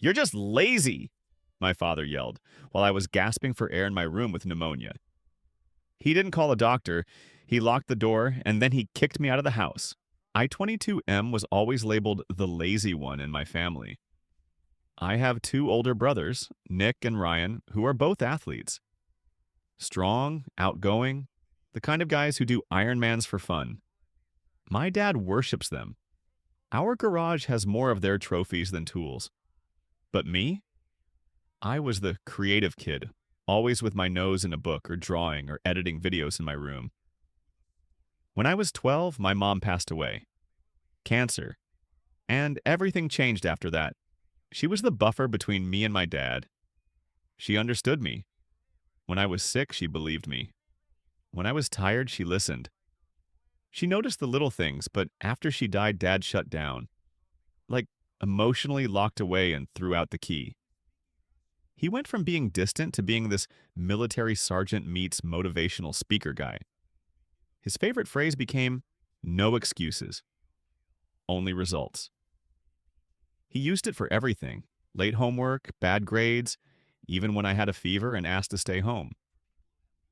"You're just lazy," my father yelled, while I was gasping for air in my room with pneumonia. He didn't call a doctor, he locked the door, and then he kicked me out of the house. I-22M was always labeled the lazy one in my family. I have two older brothers, Nick and Ryan, who are both athletes. Strong, outgoing, the kind of guys who do Ironmans for fun. My dad worships them. Our garage has more of their trophies than tools. But me? I was the creative kid, always with my nose in a book or drawing or editing videos in my room. When I was 12, my mom passed away. Cancer. And everything changed after that. She was the buffer between me and my dad. She understood me. When I was sick, she believed me. When I was tired, she listened. She noticed the little things, but after she died, Dad shut down. Like, emotionally locked away and threw out the key. He went from being distant to being this military sergeant meets motivational speaker guy. His favorite phrase became, "No excuses. Only results." He used it for everything. Late homework, bad grades, even when I had a fever and asked to stay home.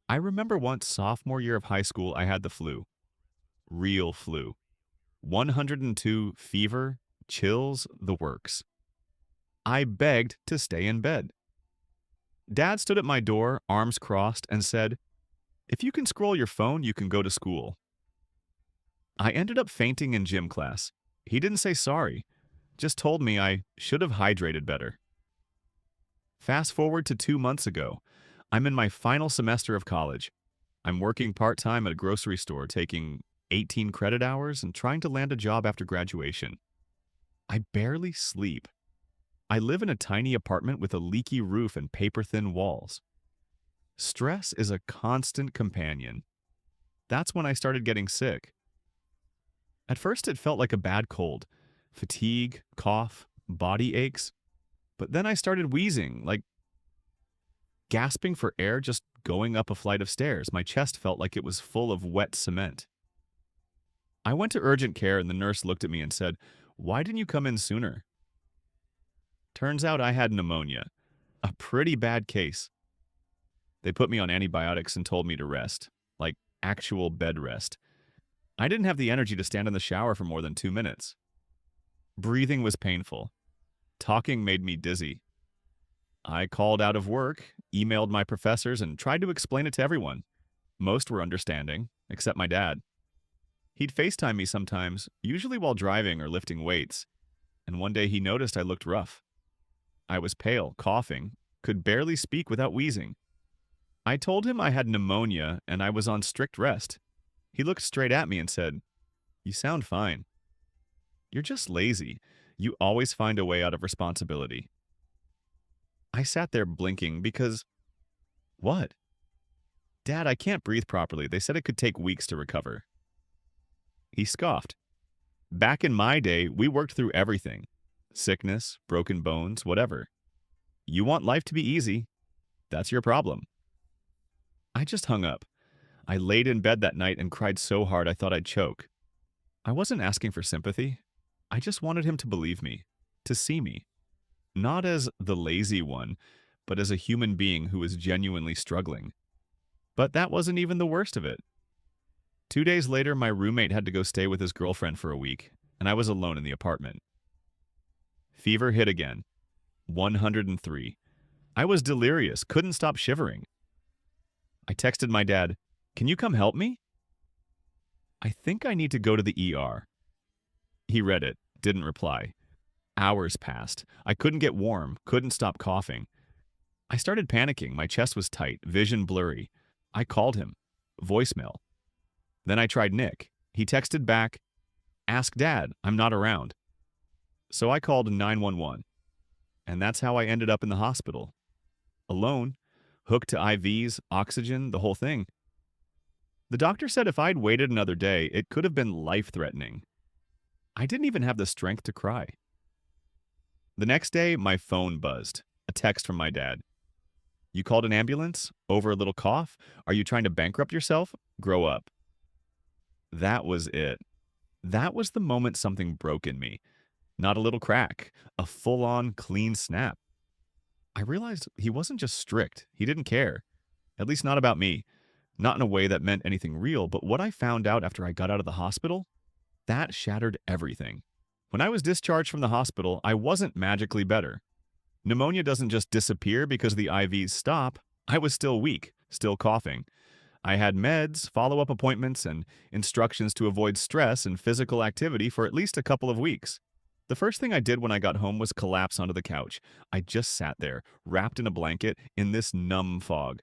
I remember once sophomore year of high school, I had the flu. Real flu. 102 fever, chills, the works. I begged to stay in bed. Dad stood at my door, arms crossed, and said, "If you can scroll your phone, you can go to school." I ended up fainting in gym class. He didn't say sorry, just told me I should have hydrated better. Fast forward to 2 months ago. I'm in my final semester of college. I'm working part-time at a grocery store, taking 18 credit hours and trying to land a job after graduation. I barely sleep. I live in a tiny apartment with a leaky roof and paper-thin walls. Stress is a constant companion. That's when I started getting sick. At first, it felt like a bad cold. Fatigue, cough, body aches. But then I started wheezing, like gasping for air just going up a flight of stairs. My chest felt like it was full of wet cement. I went to urgent care and the nurse looked at me and said, "Why didn't you come in sooner?" Turns out I had pneumonia. A pretty bad case. They put me on antibiotics and told me to rest, like actual bed rest. I didn't have the energy to stand in the shower for more than 2 minutes. Breathing was painful. Talking made me dizzy. I called out of work, emailed my professors, and tried to explain it to everyone. Most were understanding, except my dad. He'd FaceTime me sometimes, usually while driving or lifting weights, and one day he noticed I looked rough. I was pale, coughing, could barely speak without wheezing. I told him I had pneumonia and I was on strict rest. He looked straight at me and said, "You sound fine. You're just lazy. You always find a way out of responsibility." I sat there blinking because, what? "Dad, I can't breathe properly. They said it could take weeks to recover." He scoffed. "Back in my day, we worked through everything. Sickness, broken bones, whatever. You want life to be easy. That's your problem." I just hung up. I laid in bed that night and cried so hard I thought I'd choke. I wasn't asking for sympathy. I just wanted him to believe me, to see me. Not as the lazy one, but as a human being who was genuinely struggling. But that wasn't even the worst of it. 2 days later, my roommate had to go stay with his girlfriend for a week, and I was alone in the apartment. Fever hit again. 103. I was delirious, couldn't stop shivering. I texted my dad, "Can you come help me? I think I need to go to the ER." He read it, didn't reply. Hours passed. I couldn't get warm, couldn't stop coughing. I started panicking. My chest was tight, vision blurry. I called him. Voicemail. Then I tried Nick. He texted back, "Ask Dad, I'm not around." So I called 911. And that's how I ended up in the hospital. Alone, hooked to IVs, oxygen, the whole thing. The doctor said if I'd waited another day, it could have been life-threatening. I didn't even have the strength to cry. The next day, my phone buzzed. A text from my dad. "You called an ambulance? Over a little cough? Are you trying to bankrupt yourself? Grow up." That was it. That was the moment something broke in me. Not a little crack, a full-on clean snap. I realized he wasn't just strict, he didn't care. At least not about me. Not in a way that meant anything real, but what I found out after I got out of the hospital, that shattered everything. When I was discharged from the hospital, I wasn't magically better. Pneumonia doesn't just disappear because the IVs stop. I was still weak, still coughing. I had meds, follow-up appointments, and instructions to avoid stress and physical activity for at least a couple of weeks. The first thing I did when I got home was collapse onto the couch. I just sat there, wrapped in a blanket, in this numb fog.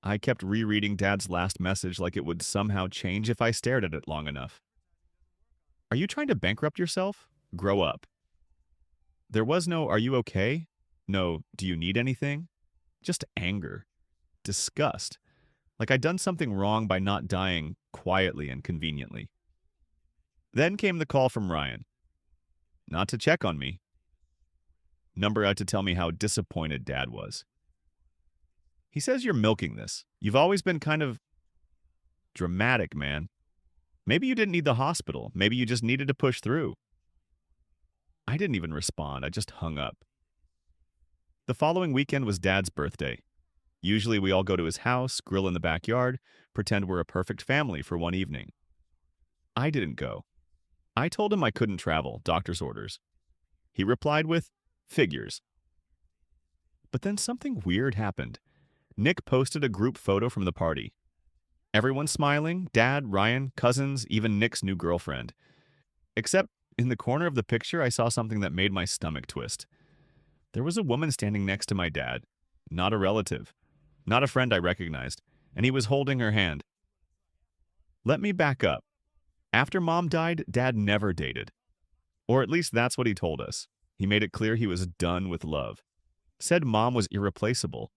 I kept rereading Dad's last message like it would somehow change if I stared at it long enough. Are you trying to bankrupt yourself? Grow up. There was no, are you okay? No, do you need anything? Just anger. Disgust. Like I'd done something wrong by not dying quietly and conveniently. Then came the call from Ryan. Not to check on me. Number out to tell me how disappointed Dad was. He says you're milking this. You've always been kind of dramatic, man. Maybe you didn't need the hospital. Maybe you just needed to push through. I didn't even respond. I just hung up. The following weekend was Dad's birthday. Usually we all go to his house, grill in the backyard, pretend we're a perfect family for one evening. I didn't go. I told him I couldn't travel, doctor's orders. He replied with, figures. But then something weird happened. Nick posted a group photo from the party. Everyone smiling, Dad, Ryan, cousins, even Nick's new girlfriend. Except in the corner of the picture, I saw something that made my stomach twist. There was a woman standing next to my dad. Not a relative. Not a friend I recognized. And he was holding her hand. Let me back up. After Mom died, Dad never dated. Or at least that's what he told us. He made it clear he was done with love. Said Mom was irreplaceable.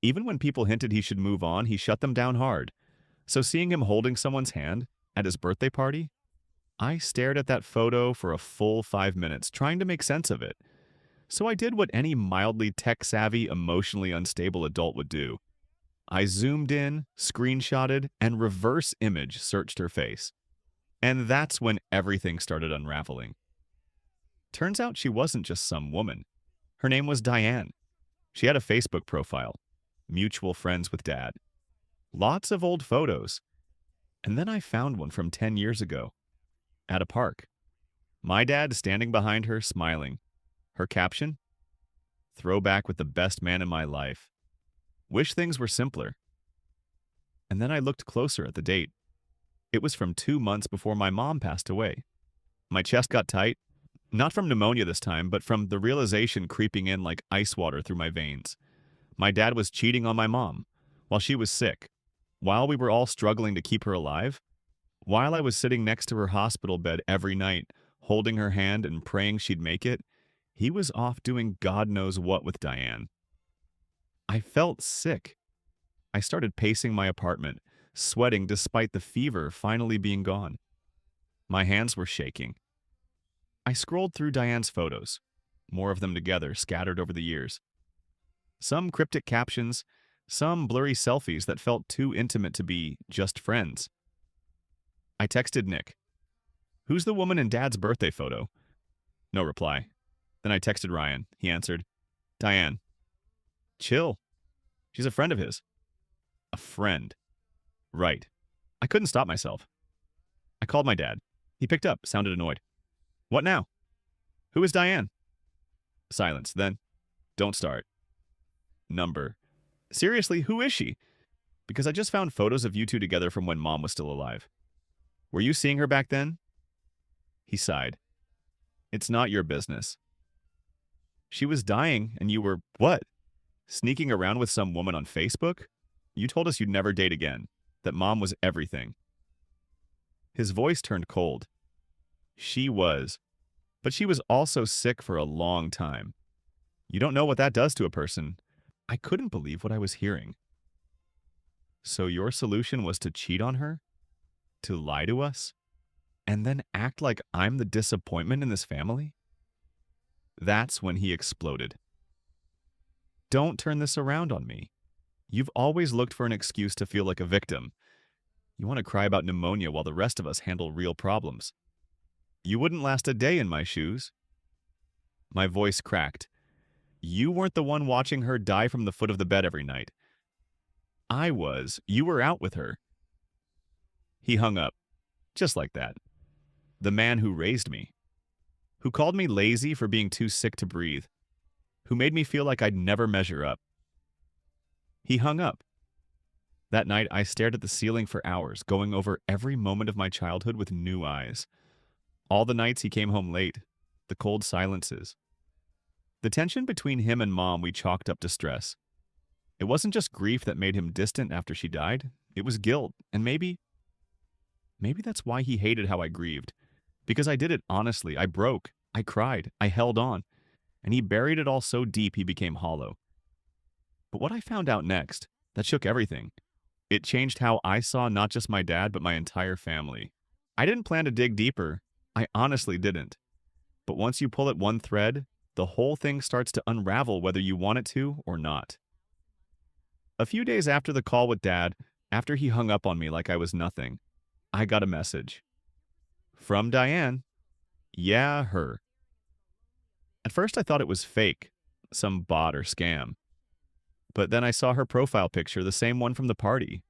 Even when people hinted he should move on, he shut them down hard. So seeing him holding someone's hand at his birthday party, I stared at that photo for a full 5 minutes, trying to make sense of it. So I did what any mildly tech-savvy, emotionally unstable adult would do. I zoomed in, screenshotted, and reverse image searched her face. And that's when everything started unraveling. Turns out she wasn't just some woman. Her name was Diane. She had a Facebook profile. Mutual friends with Dad. Lots of old photos. And then I found one from 10 years ago. At a park. My dad standing behind her, smiling. Her caption? Throwback with the best man in my life. Wish things were simpler. And then I looked closer at the date. It was from 2 months before my mom passed away. My chest got tight. Not from pneumonia this time, but from the realization creeping in like ice water through my veins. My dad was cheating on my mom, while she was sick, while we were all struggling to keep her alive, while I was sitting next to her hospital bed every night, holding her hand and praying she'd make it, he was off doing God knows what with Diane. I felt sick. I started pacing my apartment, sweating despite the fever finally being gone. My hands were shaking. I scrolled through Diane's photos, more of them together, scattered over the years. Some cryptic captions, some blurry selfies that felt too intimate to be just friends. I texted Nick. Who's the woman in Dad's birthday photo? No reply. Then I texted Ryan. He answered, Diane. Chill. She's a friend of his. A friend. Right. I couldn't stop myself. I called my dad. He picked up, sounded annoyed. What now? Who is Diane? Silence. Then, don't start. Number. Seriously, who is she? Because I just found photos of you two together from when Mom was still alive. Were you seeing her back then? He sighed. It's not your business. She was dying, and you were, what? Sneaking around with some woman on Facebook? You told us you'd never date again, that Mom was everything. His voice turned cold. She was. But she was also sick for a long time. You don't know what that does to a person. I couldn't believe what I was hearing. So your solution was to cheat on her? To lie to us? And then act like I'm the disappointment in this family? That's when he exploded. Don't turn this around on me. You've always looked for an excuse to feel like a victim. You want to cry about pneumonia while the rest of us handle real problems. You wouldn't last a day in my shoes. My voice cracked. You weren't the one watching her die from the foot of the bed every night. I was. You were out with her. He hung up, just like that. The man who raised me, who called me lazy for being too sick to breathe, who made me feel like I'd never measure up. He hung up. That night, I stared at the ceiling for hours, going over every moment of my childhood with new eyes. All the nights he came home late, the cold silences. The tension between him and Mom we chalked up to stress. It wasn't just grief that made him distant after she died. It was guilt, and maybe that's why he hated how I grieved. Because I did it honestly. I broke. I cried. I held on. And he buried it all so deep he became hollow. But what I found out next, that shook everything. It changed how I saw not just my dad, but my entire family. I didn't plan to dig deeper. I honestly didn't. But once you pull at one thread, the whole thing starts to unravel whether you want it to or not. A few days after the call with Dad, after he hung up on me like I was nothing, I got a message. From Diane. Yeah, her. At first I thought it was fake, some bot or scam. But then I saw her profile picture, the same one from the party.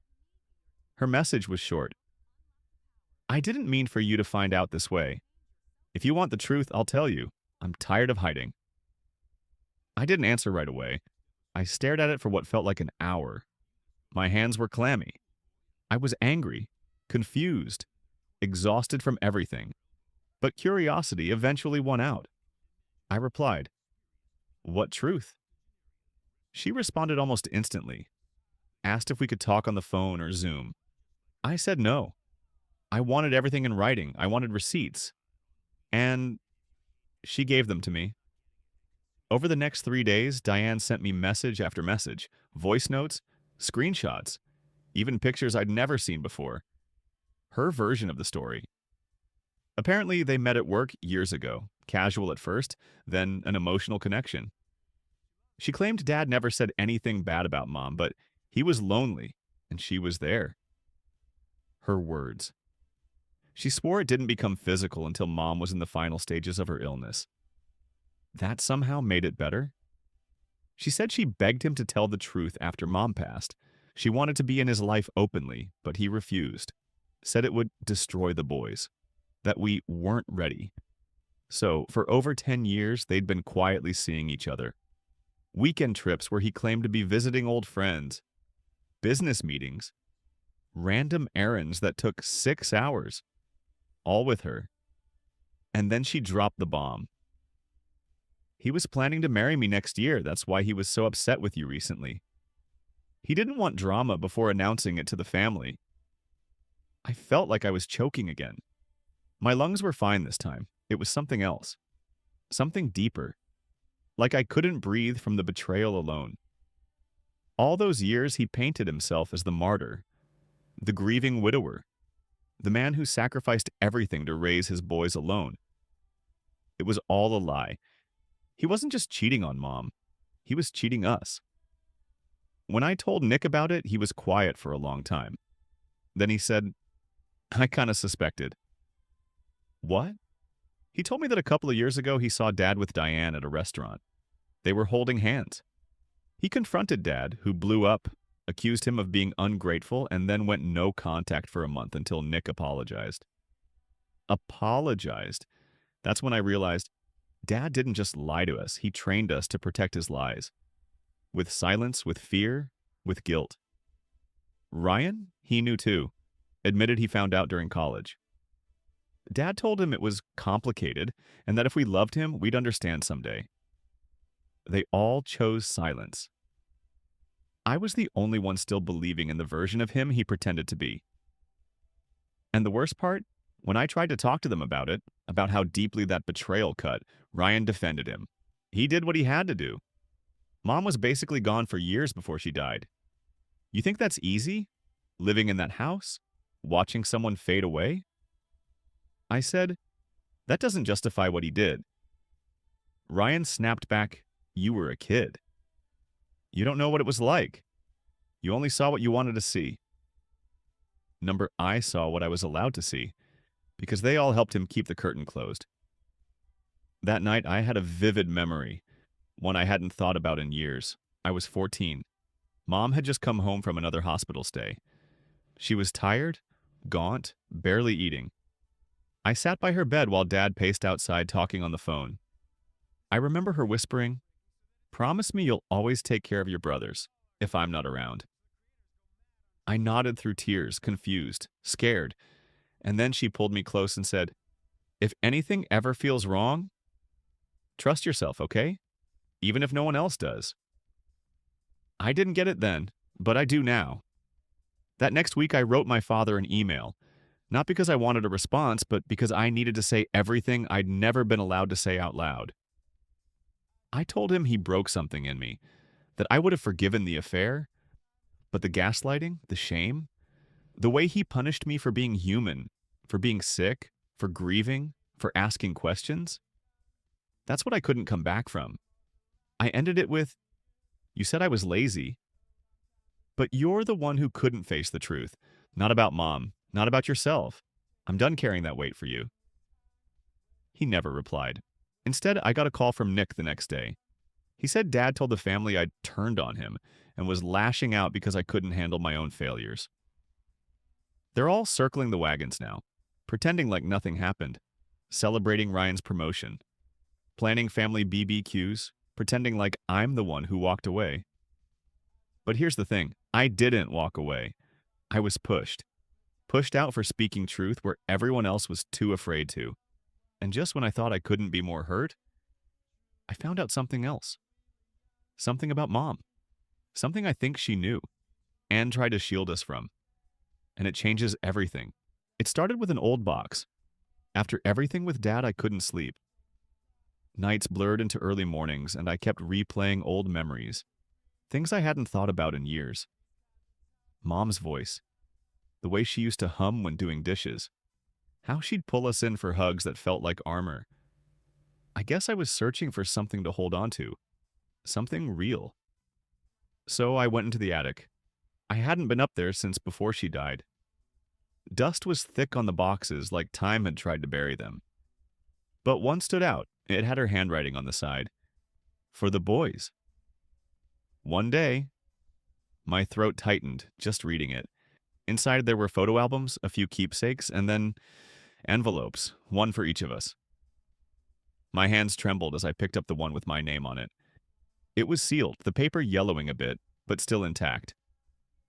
Her message was short. I didn't mean for you to find out this way. If you want the truth, I'll tell you. I'm tired of hiding. I didn't answer right away. I stared at it for what felt like an hour. My hands were clammy. I was angry, confused, exhausted from everything. But curiosity eventually won out. I replied, "What truth?" She responded almost instantly, asked if we could talk on the phone or Zoom. I said no. I wanted everything in writing. I wanted receipts. And she gave them to me. Over the next 3 days, Diane sent me message after message, voice notes, screenshots, even pictures I'd never seen before. Her version of the story. Apparently, they met at work years ago, casual at first, then an emotional connection. She claimed Dad never said anything bad about Mom, but he was lonely, and she was there. Her words. She swore it didn't become physical until Mom was in the final stages of her illness. That somehow made it better? She said she begged him to tell the truth after Mom passed. She wanted to be in his life openly, but he refused. Said it would destroy the boys. That we weren't ready. So, for over 10 years, they'd been quietly seeing each other. Weekend trips where he claimed to be visiting old friends. Business meetings. Random errands that took 6 hours. All with her. And then she dropped the bomb. He was planning to marry me next year. That's why he was so upset with you recently. He didn't want drama before announcing it to the family. I felt like I was choking again. My lungs were fine this time. It was something else. Something deeper. Like I couldn't breathe from the betrayal alone. All those years he painted himself as the martyr, the grieving widower, the man who sacrificed everything to raise his boys alone. It was all a lie. He wasn't just cheating on Mom. He was cheating us. When I told Nick about it, he was quiet for a long time. Then he said, "I kind of suspected." What? He told me that a couple of years ago he saw Dad with Diane at a restaurant. They were holding hands. He confronted Dad, who blew up, accused him of being ungrateful, and then went no contact for a month until Nick apologized. Apologized? That's when I realized Dad didn't just lie to us. He trained us to protect his lies. With silence, with fear, with guilt. Ryan? He knew too. Admitted he found out during college. Dad told him it was complicated and that if we loved him, we'd understand someday. They all chose silence. I was the only one still believing in the version of him he pretended to be. And the worst part? When I tried to talk to them about it, about how deeply that betrayal cut, Ryan defended him. He did what he had to do. Mom was basically gone for years before she died. You think that's easy? Living in that house? Watching someone fade away? I said, that doesn't justify what he did. Ryan snapped back, "You were a kid. You don't know what it was like. You only saw what you wanted to see." I saw what I was allowed to see, because they all helped him keep the curtain closed. That night, I had a vivid memory, one I hadn't thought about in years. I was 14. Mom had just come home from another hospital stay. She was tired, gaunt, barely eating. I sat by her bed while Dad paced outside talking on the phone. I remember her whispering, "Promise me you'll always take care of your brothers, if I'm not around." I nodded through tears, confused, scared, and then she pulled me close and said, "If anything ever feels wrong, trust yourself, okay? Even if no one else does." I didn't get it then, but I do now. That next week, I wrote my father an email, not because I wanted a response, but because I needed to say everything I'd never been allowed to say out loud. I told him he broke something in me, that I would have forgiven the affair, but the gaslighting, the shame, the way he punished me for being human, for being sick, for grieving, for asking questions, that's what I couldn't come back from. I ended it with, "You said I was lazy, but you're the one who couldn't face the truth. Not about Mom, not about yourself. I'm done carrying that weight for you." He never replied. Instead, I got a call from Nick the next day. He said Dad told the family I'd turned on him and was lashing out because I couldn't handle my own failures. They're all circling the wagons now, pretending like nothing happened, celebrating Ryan's promotion, planning family BBQs, pretending like I'm the one who walked away. But here's the thing, I didn't walk away. I was pushed out for speaking truth where everyone else was too afraid to. And just when I thought I couldn't be more hurt, I found out something else. Something about Mom. Something I think she knew and tried to shield us from. And it changes everything. It started with an old box. After everything with Dad, I couldn't sleep. Nights blurred into early mornings, and I kept replaying old memories. Things I hadn't thought about in years. Mom's voice. The way she used to hum when doing dishes. How she'd pull us in for hugs that felt like armor. I guess I was searching for something to hold on to. Something real. So I went into the attic. I hadn't been up there since before she died. Dust was thick on the boxes like time had tried to bury them. But one stood out. It had her handwriting on the side. For the boys. One day, my throat tightened just reading it. Inside there were photo albums, a few keepsakes, and then envelopes, one for each of us. My hands trembled as I picked up the one with my name on it. It was sealed, the paper yellowing a bit, but still intact.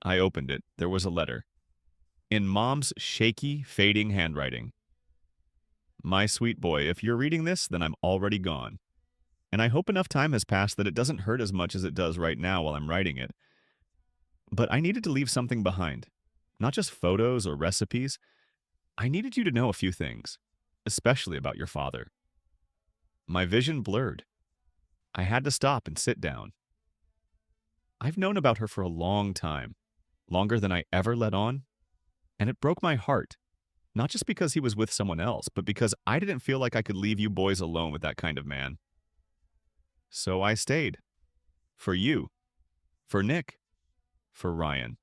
I opened it. There was a letter. In Mom's shaky, fading handwriting. "My sweet boy, if you're reading this, then I'm already gone. And I hope enough time has passed that it doesn't hurt as much as it does right now while I'm writing it. But I needed to leave something behind. Not just photos or recipes. I needed you to know a few things, especially about your father." My vision blurred. I had to stop and sit down. I've known about her for a long time, longer than I ever let on, and it broke my heart, not just because he was with someone else, but because I didn't feel like I could leave you boys alone with that kind of man. So I stayed. For you. For Nick. For Ryan.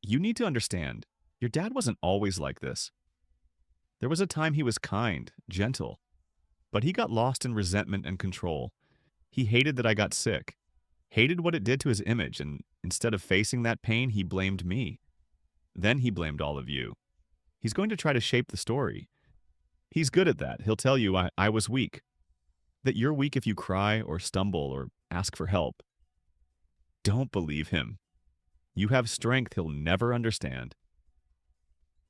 You need to understand, your dad wasn't always like this. There was a time he was kind, gentle, but he got lost in resentment and control. He hated that I got sick, hated what it did to his image, and instead of facing that pain, he blamed me. Then he blamed all of you. He's going to try to shape the story. He's good at that. He'll tell you I was weak, that you're weak if you cry or stumble or ask for help. Don't believe him. You have strength he'll never understand.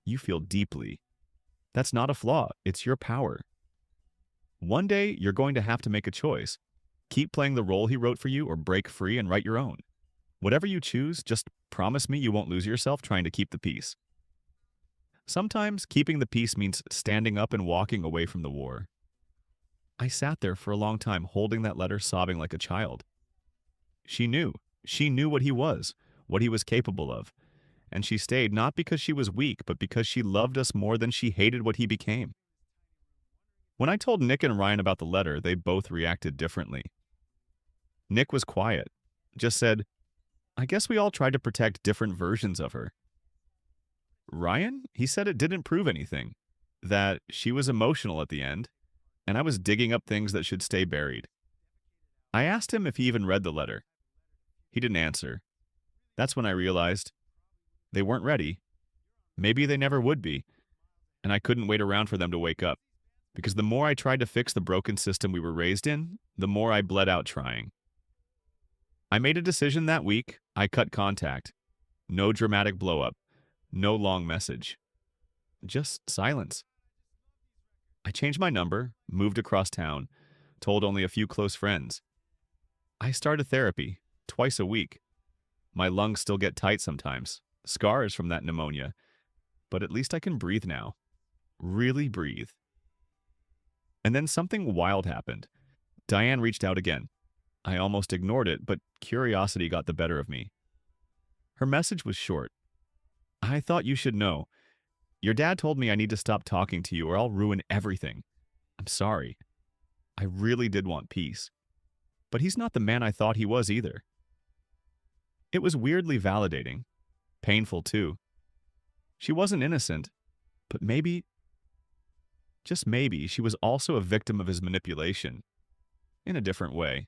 You feel deeply. That's not a flaw. It's your power. One day, you're going to have to make a choice. Keep playing the role he wrote for you or break free and write your own. Whatever you choose, just promise me you won't lose yourself trying to keep the peace. Sometimes keeping the peace means standing up and walking away from the war. I sat there for a long time holding that letter, sobbing like a child. She knew. She knew what he was capable of. And she stayed not because she was weak, but because she loved us more than she hated what he became. When I told Nick and Ryan about the letter, they both reacted differently. Nick was quiet, just said, "I guess we all tried to protect different versions of her." Ryan, he said it didn't prove anything, that she was emotional at the end, and I was digging up things that should stay buried. I asked him if he even read the letter. He didn't answer. That's when I realized they weren't ready. Maybe they never would be, and I couldn't wait around for them to wake up, because the more I tried to fix the broken system we were raised in, the more I bled out trying. I made a decision that week. I cut contact. No dramatic blow-up. No long message. Just silence. I changed my number, moved across town, told only a few close friends. I started therapy, twice a week. My lungs still get tight sometimes, scars from that pneumonia, but at least I can breathe now. Really breathe. And then something wild happened. Diane reached out again. I almost ignored it, but curiosity got the better of me. Her message was short. I thought you should know. Your dad told me I need to stop talking to you or I'll ruin everything. I'm sorry. I really did want peace. But he's not the man I thought he was either. It was weirdly validating. Painful, too. She wasn't innocent, but maybe, just maybe, she was also a victim of his manipulation. In a different way.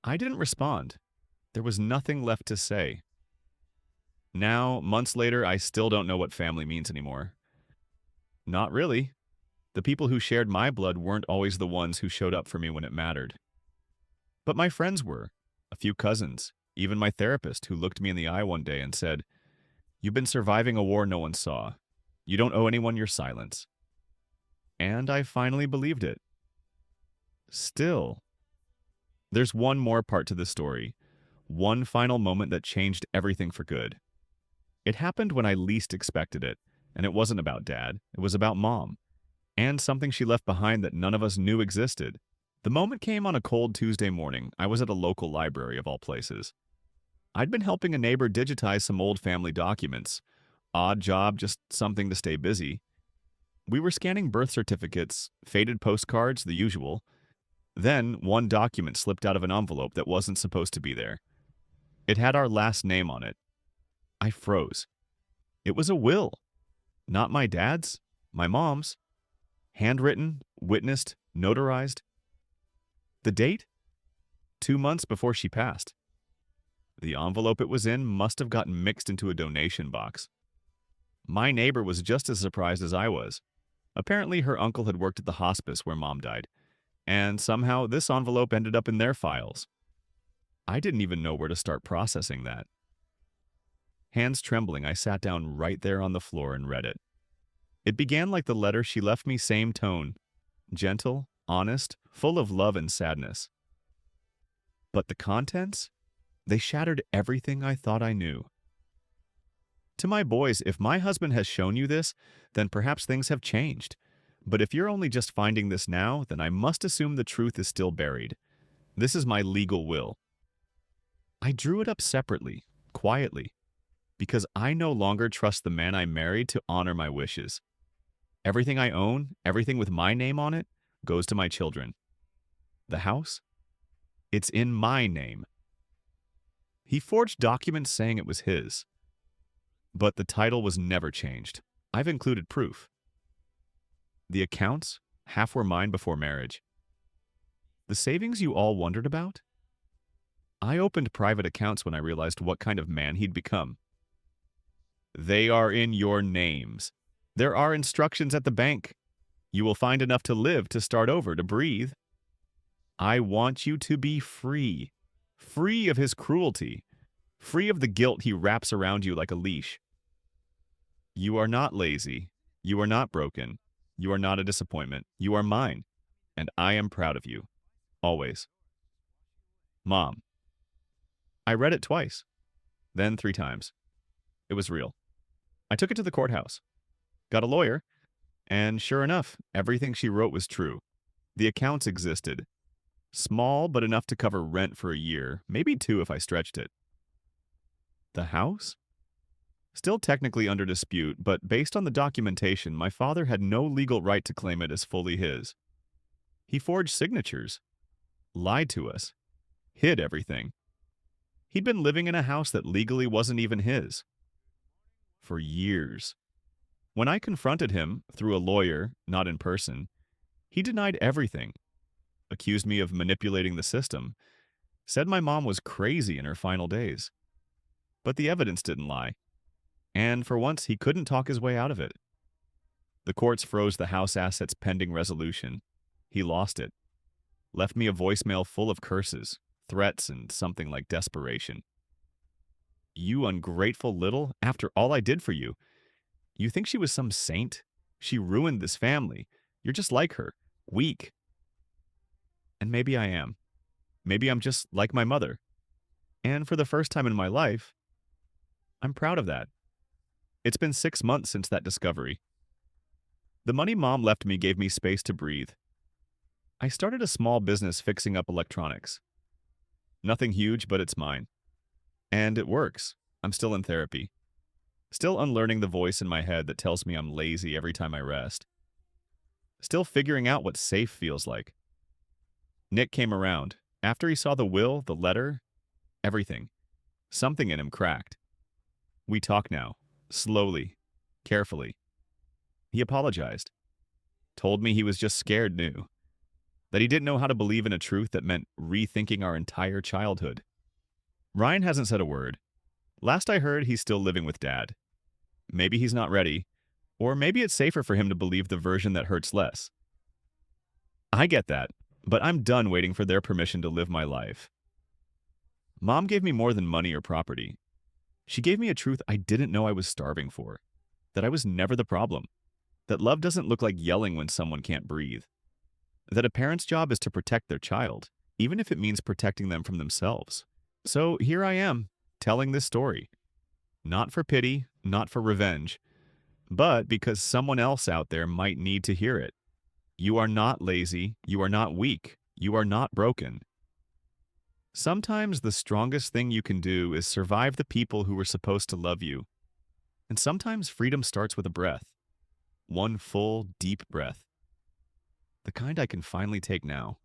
I didn't respond. There was nothing left to say. Now, months later, I still don't know what family means anymore. Not really. The people who shared my blood weren't always the ones who showed up for me when it mattered. But my friends were. A few cousins, even my therapist who looked me in the eye one day and said, "You've been surviving a war no one saw. You don't owe anyone your silence." And I finally believed it. Still, there's one more part to the story. One final moment that changed everything for good. It happened when I least expected it, and it wasn't about Dad. It was about Mom, and something she left behind that none of us knew existed. The moment came on a cold Tuesday morning. I was at a local library, of all places. I'd been helping a neighbor digitize some old family documents. Odd job, just something to stay busy. We were scanning birth certificates, faded postcards, the usual. Then, one document slipped out of an envelope that wasn't supposed to be there. It had our last name on it. I froze. It was a will. Not my dad's, my mom's. Handwritten, witnessed, notarized. The date? 2 months before she passed. The envelope it was in must have gotten mixed into a donation box. My neighbor was just as surprised as I was. Apparently, her uncle had worked at the hospice where Mom died, and somehow this envelope ended up in their files. I didn't even know where to start processing that. Hands trembling, I sat down right there on the floor and read it. It began like the letter she left me, same tone. Gentle, honest, full of love and sadness. But the contents? They shattered everything I thought I knew. To my boys, if my husband has shown you this, then perhaps things have changed. But if you're only just finding this now, then I must assume the truth is still buried. This is my legal will. I drew it up separately, quietly, because I no longer trust the man I married to honor my wishes. Everything I own, everything with my name on it, goes to my children. The house? It's in my name. He forged documents saying it was his. But the title was never changed. I've included proof. The accounts, half were mine before marriage. The savings you all wondered about? I opened private accounts when I realized what kind of man he'd become. They are in your names. There are instructions at the bank. You will find enough to live, to start over, to breathe. I want you to be free. Free of his cruelty. Free of the guilt he wraps around you like a leash. You are not lazy. You are not broken. You are not a disappointment. You are mine. And I am proud of you. Always. Mom. I read it twice. Then 3 times. It was real. I took it to the courthouse. Got a lawyer. And sure enough, everything she wrote was true. The accounts existed. Small, but enough to cover rent for a year, maybe 2 if I stretched it. The house? Still technically under dispute, but based on the documentation, my father had no legal right to claim it as fully his. He forged signatures, lied to us, hid everything. He'd been living in a house that legally wasn't even his. For years. When I confronted him, through a lawyer, not in person, He denied everything, accused me of manipulating the system, said my mom was crazy in her final days. But the evidence didn't lie, and for once he couldn't talk his way out of it. The courts froze the house assets pending resolution. He lost it, left me a voicemail full of curses, threats, and something like desperation. You ungrateful little, after all I did for you. You think she was some saint? She ruined this family. You're just like her, weak. And maybe I am. Maybe I'm just like my mother. And for the first time in my life, I'm proud of that. It's been 6 months since that discovery. The money Mom left me gave me space to breathe. I started a small business fixing up electronics. Nothing huge, but it's mine. And it works. I'm still in therapy. Still unlearning the voice in my head that tells me I'm lazy every time I rest. Still figuring out what safe feels like. Nick came around. After he saw the will, the letter, everything. Something in him cracked. We talk now, slowly, carefully. He apologized. Told me he was just scared new. That he didn't know how to believe in a truth that meant rethinking our entire childhood. Ryan hasn't said a word. Last I heard, he's still living with Dad. Maybe he's not ready, or maybe it's safer for him to believe the version that hurts less. I get that, but I'm done waiting for their permission to live my life. Mom gave me more than money or property. She gave me a truth I didn't know I was starving for. That I was never the problem. That love doesn't look like yelling when someone can't breathe. That a parent's job is to protect their child, even if it means protecting them from themselves. So here I am, telling this story. Not for pity, not for revenge, but because someone else out there might need to hear it. You are not lazy, you are not weak, you are not broken. Sometimes the strongest thing you can do is survive the people who were supposed to love you. And sometimes freedom starts with a breath. One full, deep breath. The kind I can finally take now.